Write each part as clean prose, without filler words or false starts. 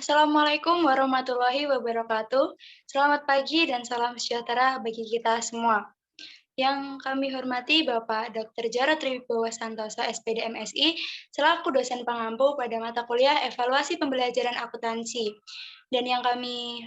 Assalamualaikum warahmatullahi wabarakatuh. Selamat pagi dan salam sejahtera bagi kita semua. Yang kami hormati Bapak Dr. Jarod Triwibowo Santoso, SPD MSI, selaku dosen pengampu pada mata kuliah Evaluasi Pembelajaran Akuntansi. Dan yang kami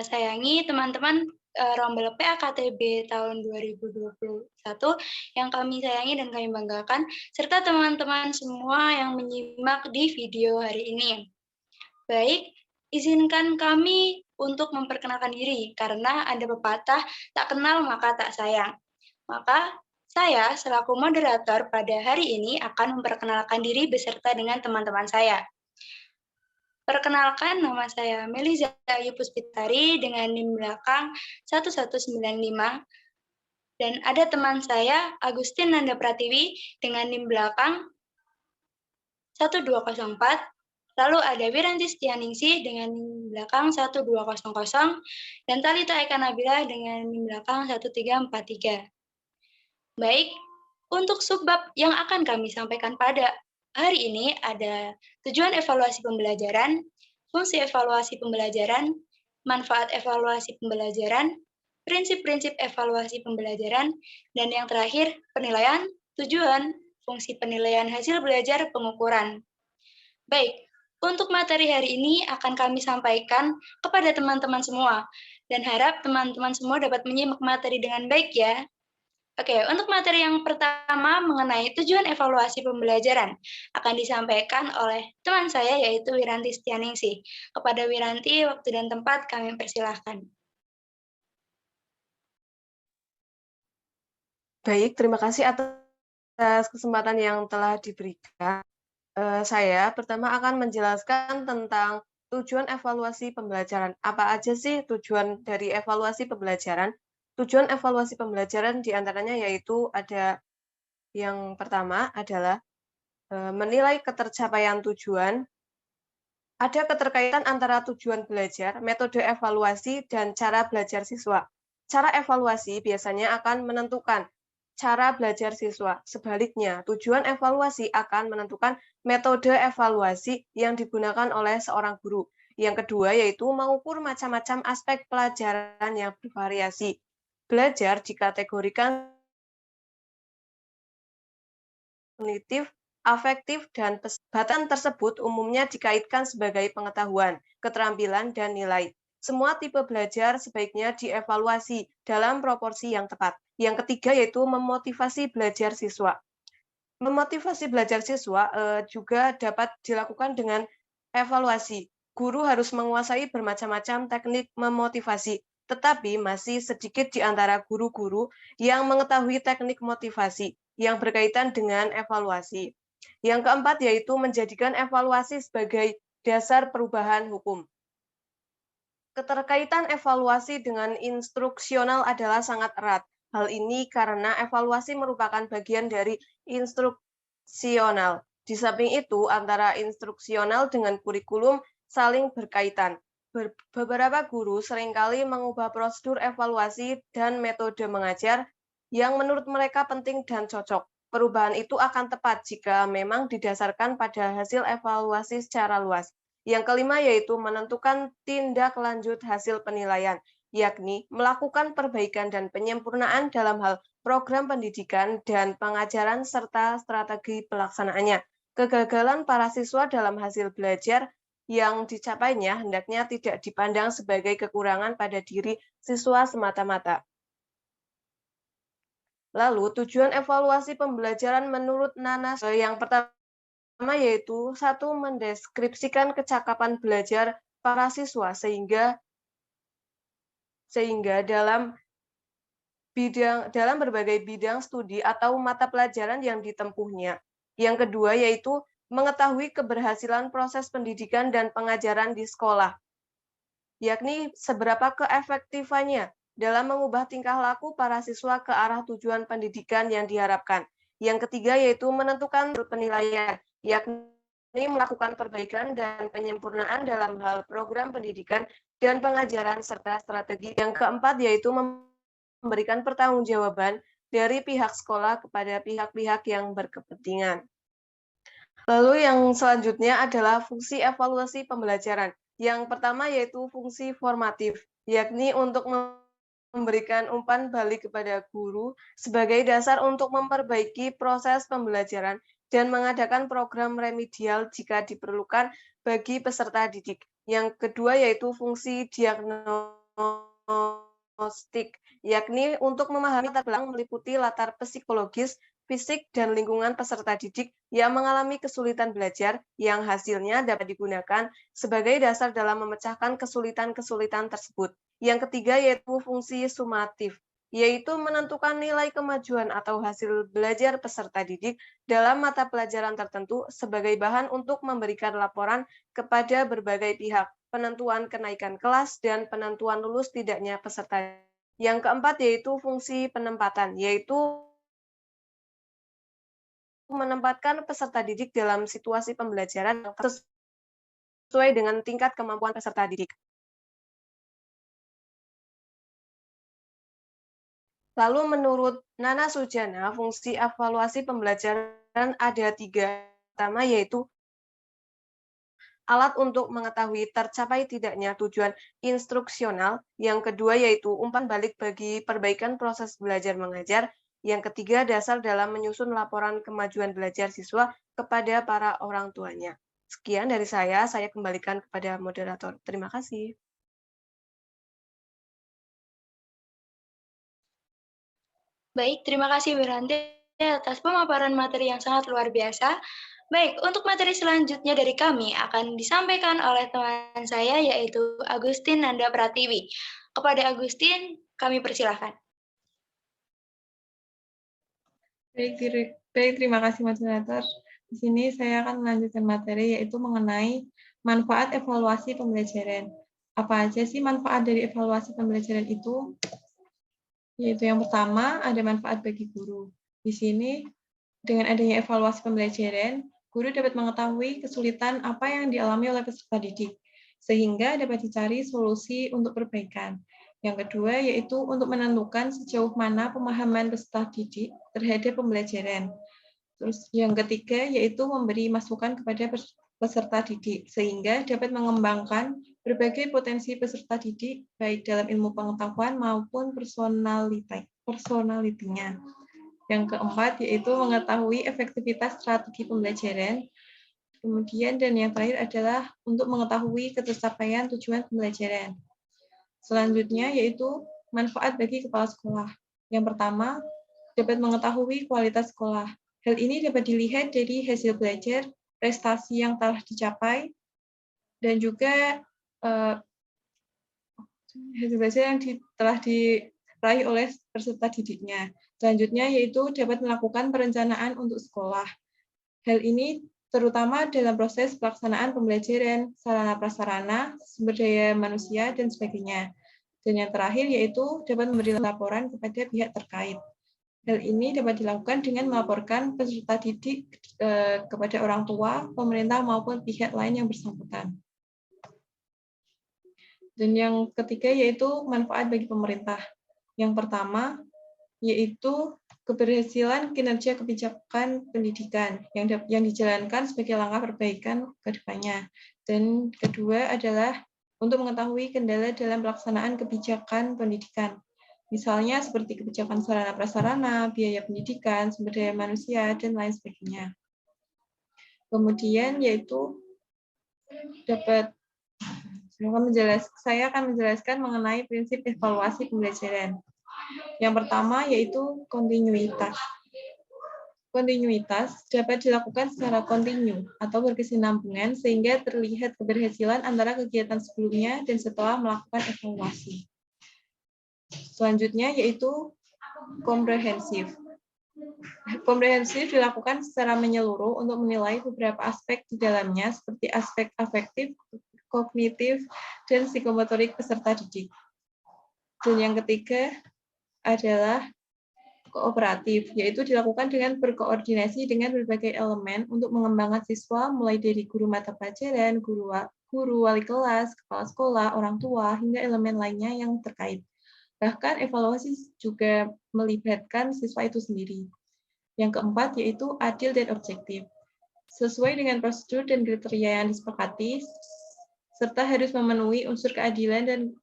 sayangi teman-teman Rombel PAKTB tahun 2021 yang kami sayangi dan kami banggakan, serta teman-teman semua yang menyimak di video hari ini. Baik, izinkan kami untuk memperkenalkan diri, karena ada pepatah, tak kenal maka tak sayang. Maka, saya selaku moderator pada hari ini akan memperkenalkan diri beserta dengan teman-teman saya. Perkenalkan, nama saya Meliza Ayu Puspitari dengan NIM belakang 1195, dan ada teman saya Agustin Nanda Pratiwi dengan NIM belakang 1204. Lalu ada Wiranti Setianingsih dengan NIM belakang 1200, dan Talita Eka Nabila dengan NIM belakang 1343. Baik, untuk subbab yang akan kami sampaikan pada hari ini ada tujuan evaluasi pembelajaran, fungsi evaluasi pembelajaran, manfaat evaluasi pembelajaran, prinsip-prinsip evaluasi pembelajaran, dan yang terakhir penilaian, tujuan, fungsi penilaian hasil belajar pengukuran. Baik, untuk materi hari ini akan kami sampaikan kepada teman-teman semua, dan harap teman-teman semua dapat menyimak materi dengan baik ya. Oke, untuk materi yang pertama mengenai tujuan evaluasi pembelajaran akan disampaikan oleh teman saya yaitu Wiranti Setianingsih. Kepada Wiranti, waktu dan tempat kami persilahkan. Baik, terima kasih atas kesempatan yang telah diberikan. Saya pertama akan menjelaskan tentang tujuan evaluasi pembelajaran. Apa aja sih tujuan dari evaluasi pembelajaran? Tujuan evaluasi pembelajaran diantaranya yaitu ada yang pertama adalah menilai ketercapaian tujuan, ada keterkaitan antara tujuan belajar, metode evaluasi, dan cara belajar siswa. Cara evaluasi biasanya akan menentukan cara belajar siswa. Sebaliknya, tujuan evaluasi akan menentukan metode evaluasi yang digunakan oleh seorang guru. Yang kedua yaitu mengukur macam-macam aspek pelajaran yang bervariasi. Belajar dikategorikan kognitif, afektif, dan batan tersebut umumnya dikaitkan sebagai pengetahuan, keterampilan, dan nilai. Semua tipe belajar sebaiknya dievaluasi dalam proporsi yang tepat. Yang ketiga yaitu memotivasi belajar siswa. Memotivasi belajar siswa juga dapat dilakukan dengan evaluasi. Guru harus menguasai bermacam-macam teknik memotivasi, tetapi masih sedikit di antara guru-guru yang mengetahui teknik motivasi yang berkaitan dengan evaluasi. Yang keempat yaitu menjadikan evaluasi sebagai dasar perubahan hukum. Keterkaitan evaluasi dengan instruksional adalah sangat erat. Hal ini karena evaluasi merupakan bagian dari instruksional. Di samping itu, antara instruksional dengan kurikulum saling berkaitan. Beberapa guru seringkali mengubah prosedur evaluasi dan metode mengajar yang menurut mereka penting dan cocok. Perubahan itu akan tepat jika memang didasarkan pada hasil evaluasi secara luas. Yang kelima yaitu menentukan tindak lanjut hasil penilaian, yakni melakukan perbaikan dan penyempurnaan dalam hal program pendidikan dan pengajaran serta strategi pelaksanaannya. Kegagalan para siswa dalam hasil belajar yang dicapainya hendaknya tidak dipandang sebagai kekurangan pada diri siswa semata-mata. Lalu, tujuan evaluasi pembelajaran menurut Nanas yang pertama yaitu satu mendeskripsikan kecakapan belajar para siswa sehingga dalam berbagai bidang studi atau mata pelajaran yang ditempuhnya. Yang kedua yaitu mengetahui keberhasilan proses pendidikan dan pengajaran di sekolah, yakni seberapa keefektifannya dalam mengubah tingkah laku para siswa ke arah tujuan pendidikan yang diharapkan. Yang ketiga yaitu menentukan penilaian, yakni melakukan perbaikan dan penyempurnaan dalam hal program pendidikan dan pengajaran serta strategi. Yang keempat yaitu memberikan pertanggungjawaban dari pihak sekolah kepada pihak-pihak yang berkepentingan. Lalu yang selanjutnya adalah fungsi evaluasi pembelajaran. Yang pertama yaitu fungsi formatif, yakni untuk memberikan umpan balik kepada guru sebagai dasar untuk memperbaiki proses pembelajaran dan mengadakan program remedial jika diperlukan bagi peserta didik. Yang kedua yaitu fungsi diagnostik, yakni untuk memahami latar belakang meliputi latar psikologis, fisik, dan lingkungan peserta didik yang mengalami kesulitan belajar yang hasilnya dapat digunakan sebagai dasar dalam memecahkan kesulitan-kesulitan tersebut. Yang ketiga yaitu fungsi sumatif, yaitu menentukan nilai kemajuan atau hasil belajar peserta didik dalam mata pelajaran tertentu sebagai bahan untuk memberikan laporan kepada berbagai pihak, penentuan kenaikan kelas, dan penentuan lulus tidaknya peserta. Yang keempat yaitu fungsi penempatan, yaitu menempatkan peserta didik dalam situasi pembelajaran sesuai dengan tingkat kemampuan peserta didik. Lalu menurut Nana Sujana, fungsi evaluasi pembelajaran ada 3. Pertama yaitu alat untuk mengetahui tercapai tidaknya tujuan instruksional. Yang kedua yaitu umpan balik bagi perbaikan proses belajar mengajar. Yang ketiga dasar dalam menyusun laporan kemajuan belajar siswa kepada para orang tuanya. Sekian dari saya kembalikan kepada moderator. Terima kasih. Baik, terima kasih Wiranti atas pemaparan materi yang sangat luar biasa. Baik, untuk materi selanjutnya dari kami akan disampaikan oleh teman saya yaitu Agustin Nanda Pratiwi. Kepada Agustin, kami persilahkan. Baik, terima kasih moderator. Di sini saya akan melanjutkan materi yaitu mengenai manfaat evaluasi pembelajaran. Apa aja sih manfaat dari evaluasi pembelajaran itu? Yaitu yang pertama, ada manfaat bagi guru. Di sini, dengan adanya evaluasi pembelajaran, guru dapat mengetahui kesulitan apa yang dialami oleh peserta didik, sehingga dapat dicari solusi untuk perbaikan. Yang kedua, yaitu untuk menentukan sejauh mana pemahaman peserta didik terhadap pembelajaran. Terus yang ketiga, yaitu memberi masukan kepada peserta didik, sehingga dapat mengembangkan berbagai potensi peserta didik, baik dalam ilmu pengetahuan maupun personalitinya. Yang keempat, yaitu mengetahui efektivitas strategi pembelajaran. Kemudian, dan yang terakhir adalah untuk mengetahui ketercapaian tujuan pembelajaran. Selanjutnya, yaitu manfaat bagi kepala sekolah. Yang pertama, dapat mengetahui kualitas sekolah. Hal ini dapat dilihat dari hasil belajar, prestasi yang telah dicapai, dan juga hasil belajar yang telah diraih oleh peserta didiknya. Selanjutnya yaitu dapat melakukan perencanaan untuk sekolah. Hal ini terutama dalam proses pelaksanaan pembelajaran, sarana-prasarana, sumber daya manusia, dan sebagainya. Dan yang terakhir yaitu dapat memberi laporan kepada pihak terkait. Hal ini dapat dilakukan dengan melaporkan peserta didik kepada orang tua, pemerintah, maupun pihak lain yang bersangkutan. Dan yang ketiga yaitu manfaat bagi pemerintah. Yang pertama yaitu keberhasilan kinerja kebijakan pendidikan yang dijalankan sebagai langkah perbaikan ke depannya. Dan kedua adalah untuk mengetahui kendala dalam pelaksanaan kebijakan pendidikan. Misalnya seperti kebijakan sarana-prasarana, biaya pendidikan, sumber daya manusia, dan lain sebagainya. Kemudian yaitu saya akan menjelaskan mengenai prinsip evaluasi pembelajaran. Yang pertama yaitu kontinuitas. Kontinuitas dapat dilakukan secara kontinu atau berkesinambungan sehingga terlihat keberhasilan antara kegiatan sebelumnya dan setelah melakukan evaluasi. Selanjutnya yaitu komprehensif. Komprehensif dilakukan secara menyeluruh untuk menilai beberapa aspek di dalamnya seperti aspek afektif, kognitif, dan psikomotorik peserta didik. Dan yang ketiga adalah kooperatif, yaitu dilakukan dengan berkoordinasi dengan berbagai elemen untuk mengembangkan siswa mulai dari guru mata pelajaran, guru wali kelas, kepala sekolah, orang tua, hingga elemen lainnya yang terkait. Bahkan evaluasi juga melibatkan siswa itu sendiri. Yang keempat yaitu adil dan objektif. Sesuai dengan prosedur dan kriteria yang disepakati, serta harus memenuhi unsur keadilan dan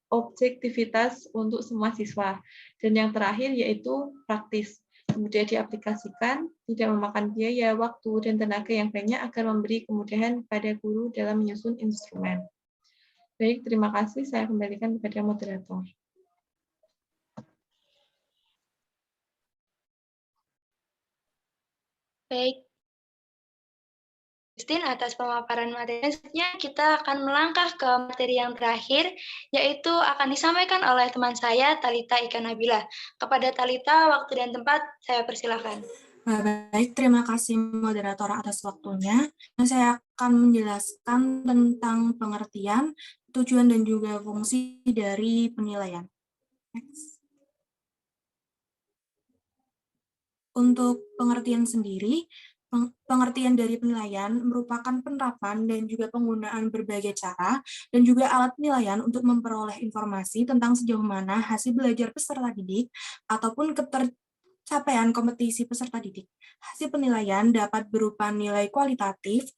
objektivitas untuk semua siswa. Dan yang terakhir yaitu praktis, mudah diaplikasikan, tidak memakan biaya, waktu, dan tenaga yang banyak agar memberi kemudahan pada guru dalam menyusun instrumen. Baik, terima kasih. Saya kembalikan kepada moderator. Baik, Justin, atas pemaparan materi. Selanjutnya kita akan melangkah ke materi yang terakhir, yaitu akan disampaikan oleh teman saya, Talitha Ika Nabila. Kepada Talitha, waktu dan tempat saya persilahkan. Baik, terima kasih moderator atas waktunya. Saya akan menjelaskan tentang pengertian, tujuan, dan juga fungsi dari penilaian. Next. Untuk pengertian sendiri, pengertian dari penilaian merupakan penerapan dan juga penggunaan berbagai cara dan juga alat penilaian untuk memperoleh informasi tentang sejauh mana hasil belajar peserta didik ataupun capaian kompetisi peserta didik. Hasil penilaian dapat berupa nilai kualitatif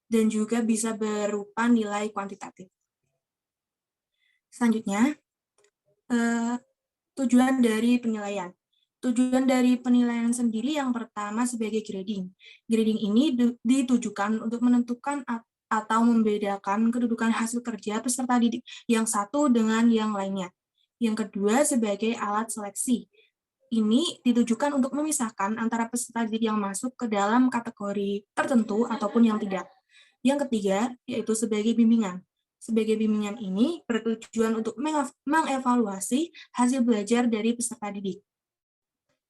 dan juga bisa berupa nilai kuantitatif. Selanjutnya, tujuan dari penilaian. Tujuan dari penilaian sendiri yang pertama sebagai grading. Grading ini ditujukan untuk menentukan atau membedakan kedudukan hasil kerja peserta didik yang satu dengan yang lainnya. Yang kedua sebagai alat seleksi. Ini ditujukan untuk memisahkan antara peserta didik yang masuk ke dalam kategori tertentu ataupun yang tidak. Yang ketiga, yaitu sebagai bimbingan. Sebagai bimbingan ini bertujuan untuk mengevaluasi hasil belajar dari peserta didik.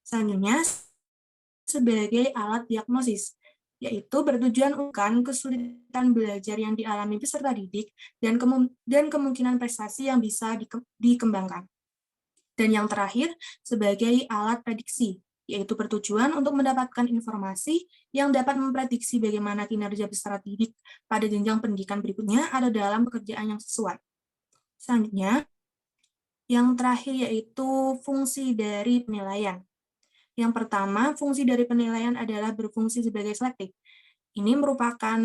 Selanjutnya, sebagai alat diagnosis, yaitu bertujuan untuk kesulitan belajar yang dialami peserta didik dan kemungkinan prestasi yang bisa dikembangkan. Dan yang terakhir, sebagai alat prediksi, yaitu bertujuan untuk mendapatkan informasi yang dapat memprediksi bagaimana kinerja peserta didik pada jenjang pendidikan berikutnya ada dalam pekerjaan yang sesuai. Selanjutnya, yang terakhir yaitu fungsi dari penilaian. Yang pertama, fungsi dari penilaian adalah berfungsi sebagai selektif. Ini merupakan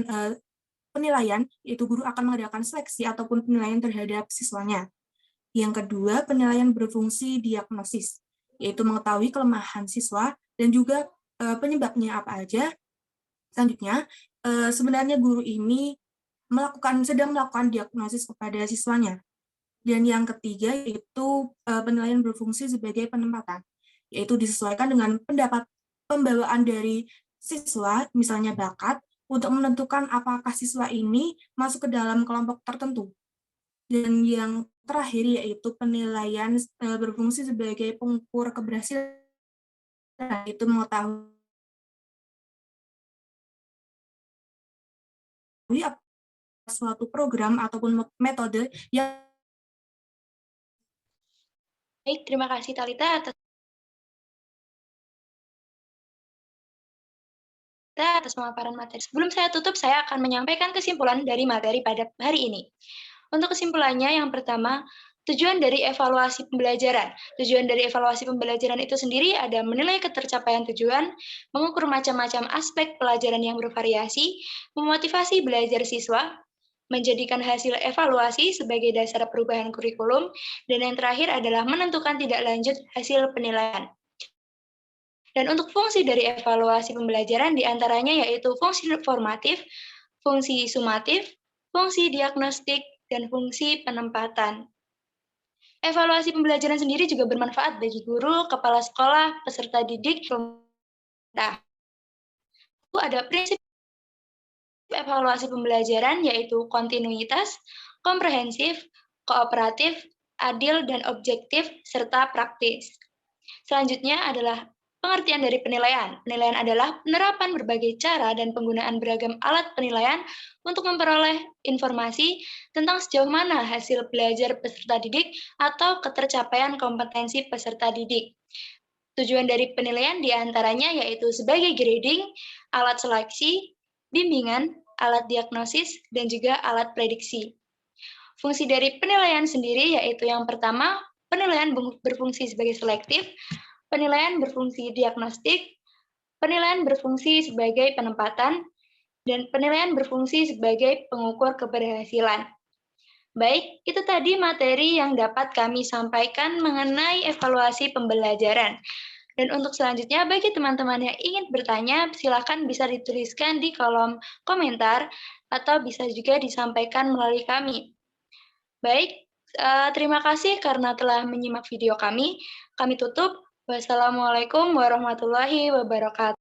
penilaian, yaitu guru akan mengadakan seleksi ataupun penilaian terhadap siswanya. Yang kedua, penilaian berfungsi diagnosis, yaitu mengetahui kelemahan siswa dan juga penyebabnya apa aja. Selanjutnya, sebenarnya guru ini sedang melakukan diagnosis kepada siswanya. Dan yang ketiga, yaitu penilaian berfungsi sebagai penempatan, yaitu disesuaikan dengan pembawaan dari siswa, misalnya bakat, untuk menentukan apakah siswa ini masuk ke dalam kelompok tertentu. Dan yang terakhir yaitu penilaian berfungsi sebagai pengukur keberhasilan, yaitu mengetahui suatu program ataupun metode yang. Baik, terima kasih Talitha atas pemaparan materi. Sebelum saya tutup, saya akan menyampaikan kesimpulan dari materi pada hari ini. Untuk kesimpulannya, yang pertama, tujuan dari evaluasi pembelajaran. Tujuan dari evaluasi pembelajaran itu sendiri ada menilai ketercapaian tujuan, mengukur macam-macam aspek pelajaran yang bervariasi, memotivasi belajar siswa, menjadikan hasil evaluasi sebagai dasar perubahan kurikulum, dan yang terakhir adalah menentukan tindak lanjut hasil penilaian. Dan untuk fungsi dari evaluasi pembelajaran diantaranya yaitu fungsi formatif, fungsi sumatif, fungsi diagnostik, dan fungsi penempatan. Evaluasi pembelajaran sendiri juga bermanfaat bagi guru, kepala sekolah, peserta didik, pemerintah. Ada prinsip evaluasi pembelajaran yaitu kontinuitas, komprehensif, kooperatif, adil, dan objektif, serta praktis. Selanjutnya adalah pengertian dari penilaian. Penilaian adalah penerapan berbagai cara dan penggunaan beragam alat penilaian untuk memperoleh informasi tentang sejauh mana hasil belajar peserta didik atau ketercapaian kompetensi peserta didik. Tujuan dari penilaian diantaranya yaitu sebagai grading, alat seleksi, bimbingan, alat diagnosis, dan juga alat prediksi. Fungsi dari penilaian sendiri yaitu yang pertama, penilaian berfungsi sebagai selektif, penilaian berfungsi diagnostik, penilaian berfungsi sebagai penempatan, dan penilaian berfungsi sebagai pengukur keberhasilan. Baik, itu tadi materi yang dapat kami sampaikan mengenai evaluasi pembelajaran. Dan untuk selanjutnya, bagi teman-teman yang ingin bertanya, silakan bisa dituliskan di kolom komentar atau bisa juga disampaikan melalui kami. Baik, terima kasih karena telah menyimak video kami. Kami tutup. Wassalamualaikum warahmatullahi wabarakatuh.